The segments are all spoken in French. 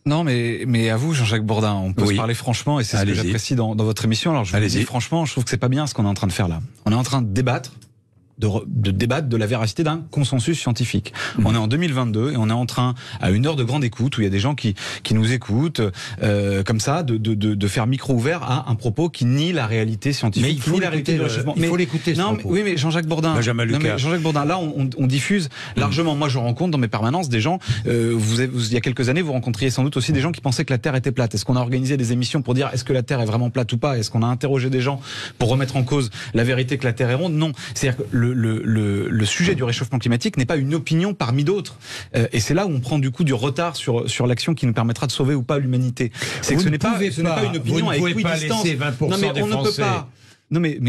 Non, mais à vous, Jean-Jacques Bourdin, on peut se parler franchement, et c'est ce que j'apprécie dans votre émission. Alors je vous dis franchement, je trouve que c'est pas bien ce qu'on est en train de faire là. On est en train de débattre. De débattre de la véracité d'un consensus scientifique. On est en 2022 et on est en train, à une heure de grande écoute, où il y a des gens qui nous écoutent, comme ça, de faire micro ouvert à un propos qui nie la réalité scientifique. Mais il faut l'écouter. Non, oui, mais Jean-Jacques Bourdin, Jean-Jacques Bourdin, là, on diffuse largement. Moi, je rencontre dans mes permanences des gens. Il y a quelques années, vous rencontriez sans doute aussi des gens qui pensaient que la Terre était plate. Est-ce qu'on a organisé des émissions pour dire est-ce que la Terre est vraiment plate ou pas? Est-ce qu'on a interrogé des gens pour remettre en cause la vérité que la Terre est ronde? Non. C'est-à-dire que le sujet du réchauffement climatique n'est pas une opinion parmi d'autres. Et c'est là où on prend du coup du retard sur l'action qui nous permettra de sauver ou pas l'humanité. C'est que ce n'est pas une opinion à équidistance. Non, mais on ne peut pas. Non mais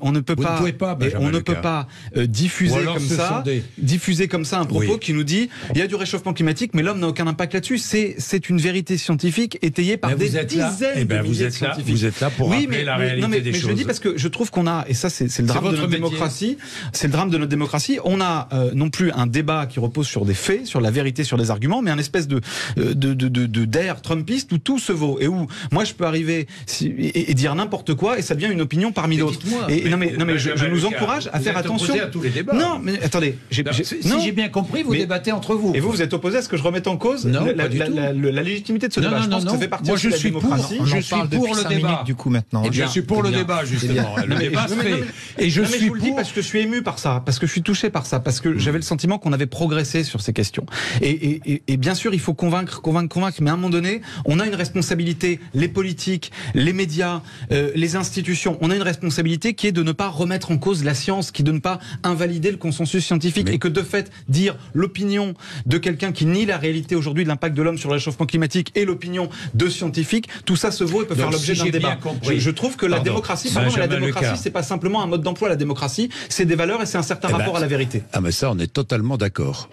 on ne peut pas diffuser comme ça un propos qui nous dit il y a du réchauffement climatique mais l'homme n'a aucun impact là-dessus. C'est une vérité scientifique étayée par des dizaines de milliers de scientifiques. Vous êtes là pour rappeler la réalité des choses. Je le dis parce que je trouve qu'on a, et ça c'est le drame de notre démocratie, c'est le drame de notre démocratie, on a non plus un débat qui repose sur des faits, sur la vérité, sur des arguments, mais un espèce d'air trumpiste où tout se vaut et où moi je peux arriver et dire n'importe quoi et ça devient une opinion parmi d'autres. Non mais je nous encourage à faire attention. À tous les débats. Non mais attendez, si j'ai bien compris, vous débattez entre vous. Et vous êtes opposé à ce que je remette en cause la légitimité de ce débat. Je pense que ça fait partie de la démocratie. Je suis pour le débat. Du coup maintenant. Je suis pour le débat justement. Le débat se fait. Et je suis vous le dis parce que je suis ému par ça, parce que je suis touché par ça, parce que j'avais le sentiment qu'on avait progressé sur ces questions. Et bien sûr, il faut convaincre, mais à un moment donné, on a une responsabilité, les politiques, les médias, les institutions, on a une responsabilité qui est de ne pas remettre en cause la science, qui est de ne pas invalider le consensus scientifique, et que de fait, dire l'opinion de quelqu'un qui nie la réalité aujourd'hui de l'impact de l'homme sur le réchauffement climatique et l'opinion de scientifiques, tout ça se vaut et peut faire l'objet d'un débat. Je trouve que la démocratie, c'est pas simplement un mode d'emploi, la démocratie, c'est des valeurs et c'est un certain rapport à la vérité. Ah mais ça, on est totalement d'accord.